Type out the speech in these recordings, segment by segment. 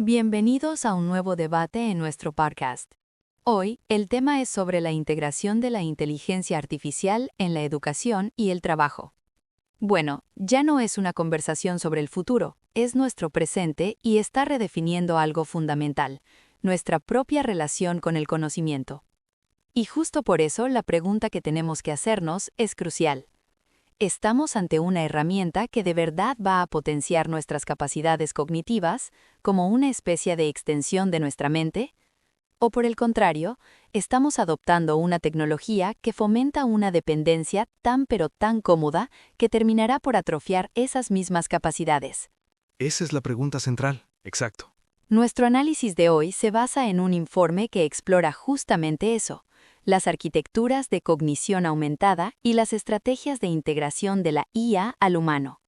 Bienvenidos a un nuevo debate en nuestro podcast. Hoy, el tema es sobre la integración de la inteligencia artificial en la educación y el trabajo. Bueno, ya no es una conversación sobre el futuro, es nuestro presente y está redefiniendo algo fundamental, nuestra propia relación con el conocimiento. Y justo por eso la pregunta que tenemos que hacernos es crucial. ¿Estamos ante una herramienta que de verdad va a potenciar nuestras capacidades cognitivas como una especie de extensión de nuestra mente? ¿O por el contrario, estamos adoptando una tecnología que fomenta una dependencia tan pero tan cómoda que terminará por atrofiar esas mismas capacidades? Esa es la pregunta central, exacto. Nuestro análisis de hoy se basa en un informe que explora justamente eso, las arquitecturas de cognición aumentada y las estrategias de integración de la IA al humano.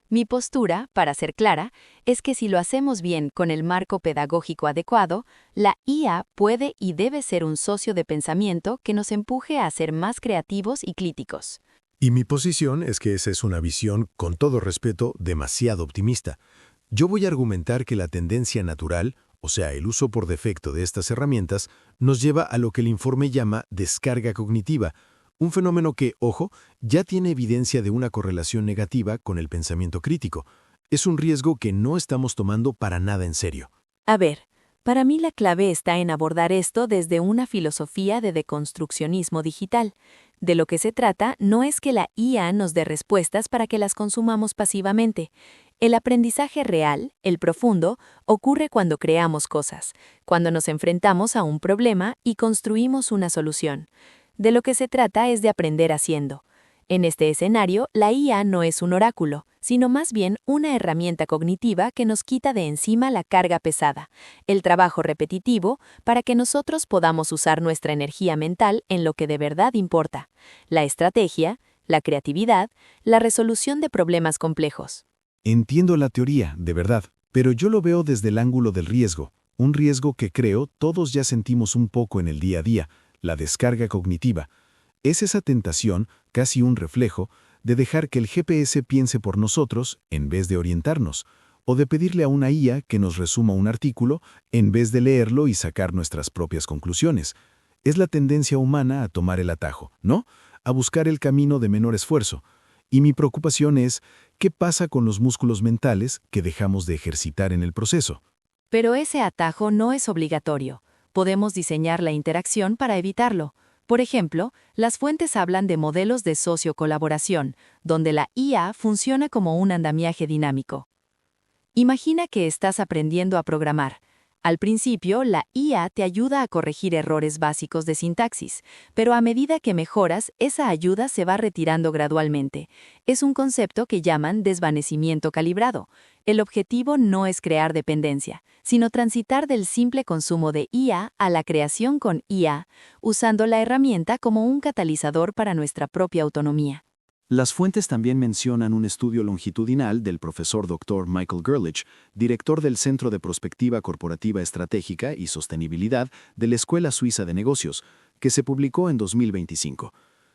Mi postura, para ser clara, es que si lo hacemos bien con el marco pedagógico adecuado, la IA puede y debe ser un socio de pensamiento que nos empuje a ser más creativos y críticos. Y mi posición es que esa es una visión, con todo respeto, demasiado optimista. Yo voy a argumentar que la tendencia natural, o sea, el uso por defecto de estas herramientas, nos lleva a lo que el informe llama descarga cognitiva, un fenómeno que, ojo, ya tiene evidencia de una correlación negativa con el pensamiento crítico. Es un riesgo que no estamos tomando para nada en serio. A ver, para mí la clave está en abordar esto desde una filosofía de deconstruccionismo digital. De lo que se trata no es que la IA nos dé respuestas para que las consumamos pasivamente. El aprendizaje real, el profundo, ocurre cuando creamos cosas, cuando nos enfrentamos a un problema y construimos una solución. De lo que se trata es de aprender haciendo. En este escenario, la IA no es un oráculo, sino más bien una herramienta cognitiva que nos quita de encima la carga pesada, el trabajo repetitivo, para que nosotros podamos usar nuestra energía mental en lo que de verdad importa: la estrategia, la creatividad, la resolución de problemas complejos. Entiendo la teoría, de verdad, pero yo lo veo desde el ángulo del riesgo, un riesgo que creo todos ya sentimos un poco en el día a día, la descarga cognitiva. Es esa tentación, casi un reflejo, de dejar que el GPS piense por nosotros en vez de orientarnos, o de pedirle a una IA que nos resuma un artículo en vez de leerlo y sacar nuestras propias conclusiones. Es la tendencia humana a tomar el atajo, ¿no? A buscar el camino de menor esfuerzo. Y mi preocupación es, ¿qué pasa con los músculos mentales que dejamos de ejercitar en el proceso? Pero ese atajo no es obligatorio. Podemos diseñar la interacción para evitarlo. Por ejemplo, las fuentes hablan de modelos de socio-colaboración, donde la IA funciona como un andamiaje dinámico. Imagina que estás aprendiendo a programar. Al principio, la IA te ayuda a corregir errores básicos de sintaxis, pero a medida que mejoras, esa ayuda se va retirando gradualmente. Es un concepto que llaman desvanecimiento calibrado. El objetivo no es crear dependencia, sino transitar del simple consumo de IA a la creación con IA, usando la herramienta como un catalizador para nuestra propia autonomía. Las fuentes también mencionan un estudio longitudinal del profesor Dr. Michael Gerlich, director del Centro de Prospectiva Corporativa Estratégica y Sostenibilidad de la Escuela Suiza de Negocios, que se publicó en 2025.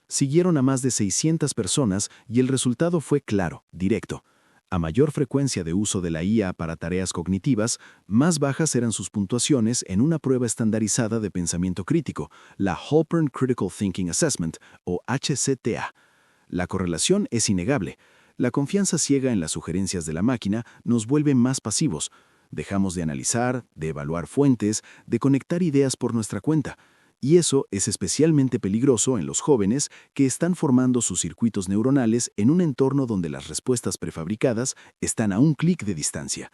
Siguieron a más de 600 personas y el resultado fue claro, directo. A mayor frecuencia de uso de la IA para tareas cognitivas, más bajas eran sus puntuaciones en una prueba estandarizada de pensamiento crítico, la Halpern Critical Thinking Assessment, o HCTA. La correlación es innegable. La confianza ciega en las sugerencias de la máquina nos vuelve más pasivos. Dejamos de analizar, de evaluar fuentes, de conectar ideas por nuestra cuenta. Y eso es especialmente peligroso en los jóvenes que están formando sus circuitos neuronales en un entorno donde las respuestas prefabricadas están a un clic de distancia.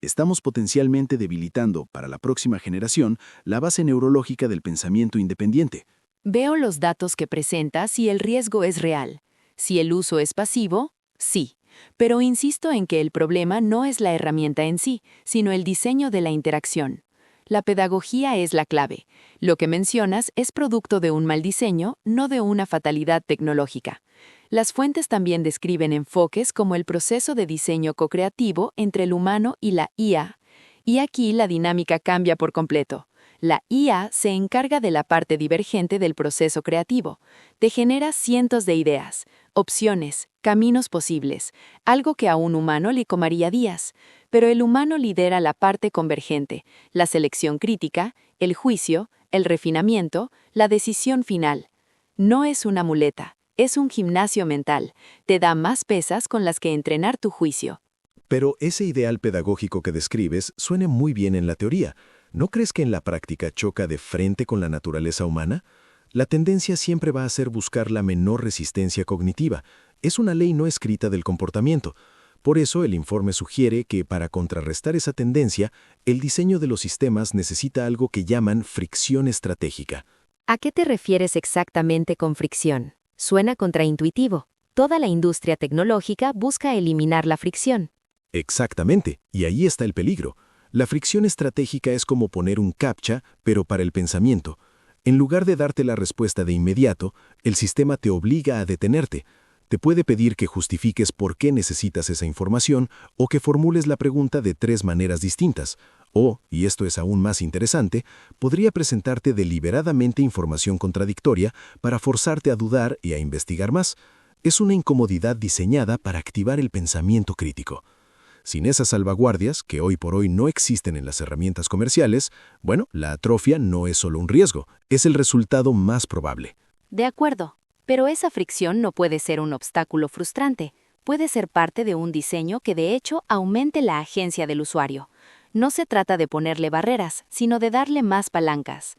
Estamos potencialmente debilitando, para la próxima generación, la base neurológica del pensamiento independiente. Veo los datos que presentas y el riesgo es real. Si el uso es pasivo, sí. Pero insisto en que el problema no es la herramienta en sí, sino el diseño de la interacción. La pedagogía es la clave. Lo que mencionas es producto de un mal diseño, no de una fatalidad tecnológica. Las fuentes también describen enfoques como el proceso de diseño co-creativo entre el humano y la IA. Y aquí la dinámica cambia por completo. La IA se encarga de la parte divergente del proceso creativo. Te genera cientos de ideas. opciones, caminos posibles, algo que a un humano le tomaría días. Pero el humano lidera la parte convergente, la selección crítica, el juicio, el refinamiento, la decisión final. No es una muleta, es un gimnasio mental. Te da más pesas con las que entrenar tu juicio. Pero ese ideal pedagógico que describes suena muy bien en la teoría. ¿No crees que en la práctica choca de frente con la naturaleza humana? La tendencia siempre va a ser buscar la menor resistencia cognitiva. Es una ley no escrita del comportamiento. Por eso el informe sugiere que para contrarrestar esa tendencia, el diseño de los sistemas necesita algo que llaman fricción estratégica. ¿A qué te refieres exactamente con fricción? Suena contraintuitivo. Toda la industria tecnológica busca eliminar la fricción. Exactamente, y ahí está el peligro. La fricción estratégica es como poner un captcha, pero para el pensamiento. En lugar de darte la respuesta de inmediato, el sistema te obliga a detenerte. Te puede pedir que justifiques por qué necesitas esa información o que formules la pregunta de 3 maneras distintas. O, y esto es aún más interesante, podría presentarte deliberadamente información contradictoria para forzarte a dudar y a investigar más. Es una incomodidad diseñada para activar el pensamiento crítico. Sin esas salvaguardias, que hoy por hoy no existen en las herramientas comerciales, bueno, la atrofia no es solo un riesgo, es el resultado más probable. De acuerdo, pero esa fricción no puede ser un obstáculo frustrante. Puede ser parte de un diseño que de hecho aumente la agencia del usuario. No se trata de ponerle barreras, sino de darle más palancas.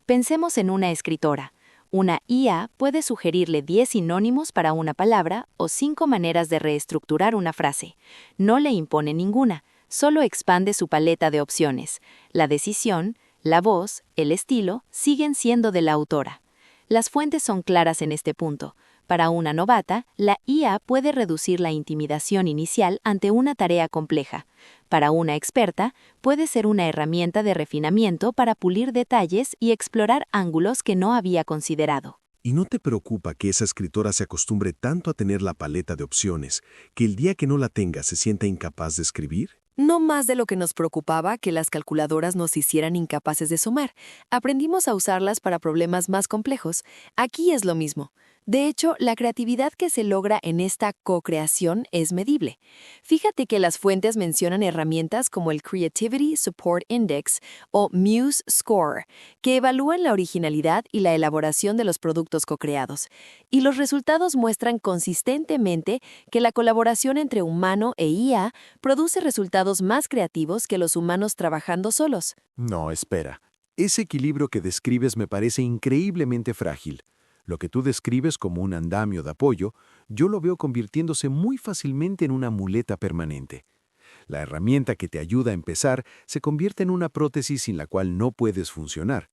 Pensemos en una escritora. Una IA puede sugerirle 10 sinónimos para una palabra o 5 maneras de reestructurar una frase. No le impone ninguna, solo expande su paleta de opciones. La decisión, la voz, el estilo siguen siendo de la autora. Las fuentes son claras en este punto. Para una novata, la IA puede reducir la intimidación inicial ante una tarea compleja. Para una experta, puede ser una herramienta de refinamiento para pulir detalles y explorar ángulos que no había considerado. ¿Y no te preocupa que esa escritora se acostumbre tanto a tener la paleta de opciones que el día que no la tenga se sienta incapaz de escribir? No más de lo que nos preocupaba que las calculadoras nos hicieran incapaces de sumar. Aprendimos a usarlas para problemas más complejos. Aquí es lo mismo. De hecho, la creatividad que se logra en esta co-creación es medible. Fíjate que las fuentes mencionan herramientas como el Creativity Support Index o Muse Score, que evalúan la originalidad y la elaboración de los productos co-creados. Y los resultados muestran consistentemente que la colaboración entre humano e IA produce resultados más creativos que los humanos trabajando solos. No, espera. Ese equilibrio que describes me parece increíblemente frágil. Lo que tú describes como un andamio de apoyo, yo lo veo convirtiéndose muy fácilmente en una muleta permanente. La herramienta que te ayuda a empezar se convierte en una prótesis sin la cual no puedes funcionar.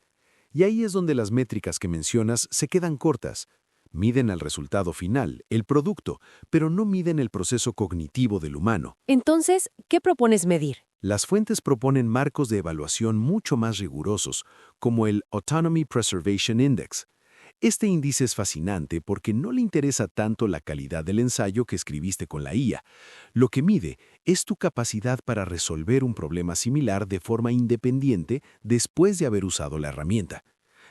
Y ahí es donde las métricas que mencionas se quedan cortas. Miden el resultado final, el producto, pero no miden el proceso cognitivo del humano. Entonces, ¿qué propones medir? Las fuentes proponen marcos de evaluación mucho más rigurosos, como el Autonomy Preservation Index. Este índice es fascinante porque no le interesa tanto la calidad del ensayo que escribiste con la IA. Lo que mide es tu capacidad para resolver un problema similar de forma independiente después de haber usado la herramienta.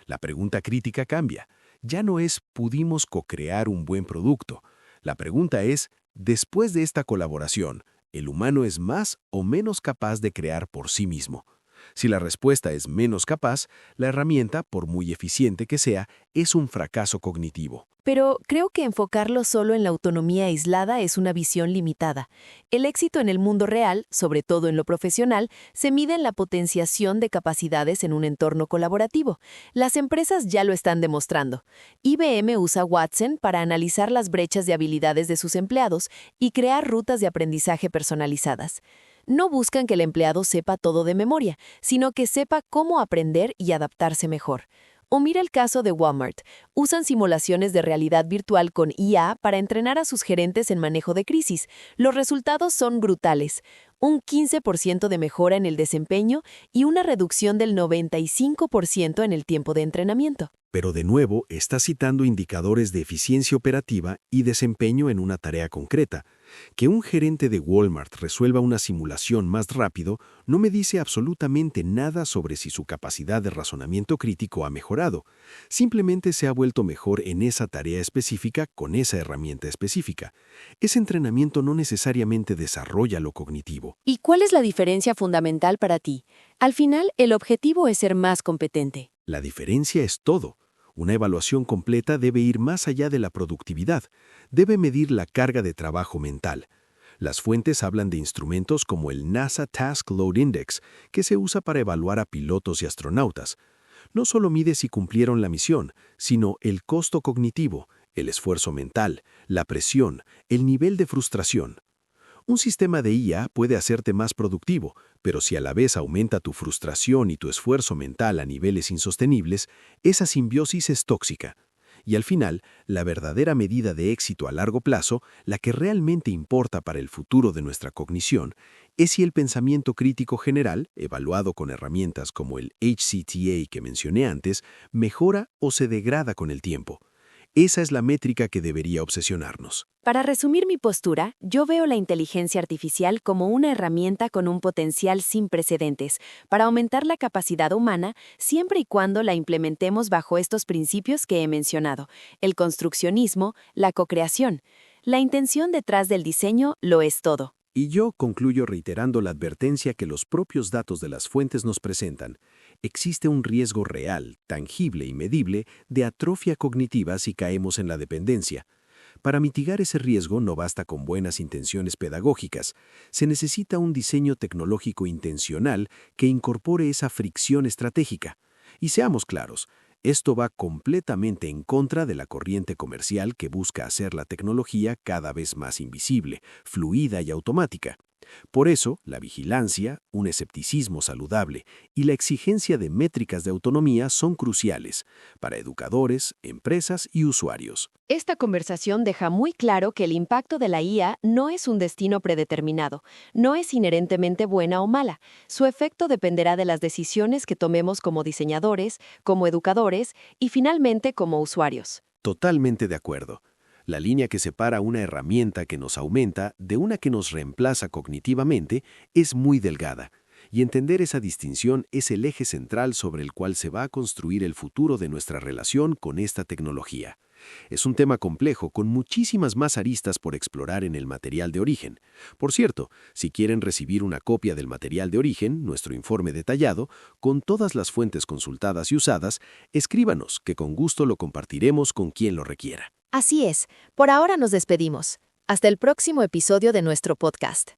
La pregunta crítica cambia. Ya no es ¿pudimos co-crear un buen producto? La pregunta es, después de esta colaboración, ¿el humano es más o menos capaz de crear por sí mismo? Si la respuesta es menos capaz, la herramienta, por muy eficiente que sea, es un fracaso cognitivo. Pero creo que enfocarlo solo en la autonomía aislada es una visión limitada. El éxito en el mundo real, sobre todo en lo profesional, se mide en la potenciación de capacidades en un entorno colaborativo. Las empresas ya lo están demostrando. IBM usa Watson para analizar las brechas de habilidades de sus empleados y crear rutas de aprendizaje personalizadas. No buscan que el empleado sepa todo de memoria, sino que sepa cómo aprender y adaptarse mejor. O mira el caso de Walmart. Usan simulaciones de realidad virtual con IA para entrenar a sus gerentes en manejo de crisis. Los resultados son brutales. Un 15% de mejora en el desempeño y una reducción del 95% en el tiempo de entrenamiento. Pero de nuevo, está citando indicadores de eficiencia operativa y desempeño en una tarea concreta. Que un gerente de Walmart resuelva una simulación más rápido no me dice absolutamente nada sobre si su capacidad de razonamiento crítico ha mejorado. Simplemente se ha vuelto mejor en esa tarea específica con esa herramienta específica. Ese entrenamiento no necesariamente desarrolla lo cognitivo. ¿Y cuál es la diferencia fundamental para ti? Al final, el objetivo es ser más competente. La diferencia es todo. Una evaluación completa debe ir más allá de la productividad. Debe medir la carga de trabajo mental. Las fuentes hablan de instrumentos como el NASA Task Load Index, que se usa para evaluar a pilotos y astronautas. No solo mide si cumplieron la misión, sino el costo cognitivo, el esfuerzo mental, la presión, el nivel de frustración. Un sistema de IA puede hacerte más productivo, pero si a la vez aumenta tu frustración y tu esfuerzo mental a niveles insostenibles, esa simbiosis es tóxica. Y al final, la verdadera medida de éxito a largo plazo, la que realmente importa para el futuro de nuestra cognición, es si el pensamiento crítico general, evaluado con herramientas como el HCTA que mencioné antes, mejora o se degrada con el tiempo. Esa es la métrica que debería obsesionarnos. Para resumir mi postura, yo veo la inteligencia artificial como una herramienta con un potencial sin precedentes para aumentar la capacidad humana siempre y cuando la implementemos bajo estos principios que he mencionado: el construccionismo, la cocreación. La intención detrás del diseño lo es todo. Y yo concluyo reiterando la advertencia que los propios datos de las fuentes nos presentan. Existe un riesgo real, tangible y medible de atrofia cognitiva si caemos en la dependencia. Para mitigar ese riesgo no basta con buenas intenciones pedagógicas. Se necesita un diseño tecnológico intencional que incorpore esa fricción estratégica. Y seamos claros, esto va completamente en contra de la corriente comercial que busca hacer la tecnología cada vez más invisible, fluida y automática. Por eso, la vigilancia, un escepticismo saludable y la exigencia de métricas de autonomía son cruciales para educadores, empresas y usuarios. Esta conversación deja muy claro que el impacto de la IA no es un destino predeterminado, no es inherentemente buena o mala. Su efecto dependerá de las decisiones que tomemos como diseñadores, como educadores y finalmente como usuarios. Totalmente de acuerdo. La línea que separa una herramienta que nos aumenta de una que nos reemplaza cognitivamente es muy delgada, y entender esa distinción es el eje central sobre el cual se va a construir el futuro de nuestra relación con esta tecnología. Es un tema complejo con muchísimas más aristas por explorar en el material de origen. Por cierto, si quieren recibir una copia del material de origen, nuestro informe detallado, con todas las fuentes consultadas y usadas, escríbanos, que con gusto lo compartiremos con quien lo requiera. Así es, por ahora nos despedimos. Hasta el próximo episodio de nuestro podcast.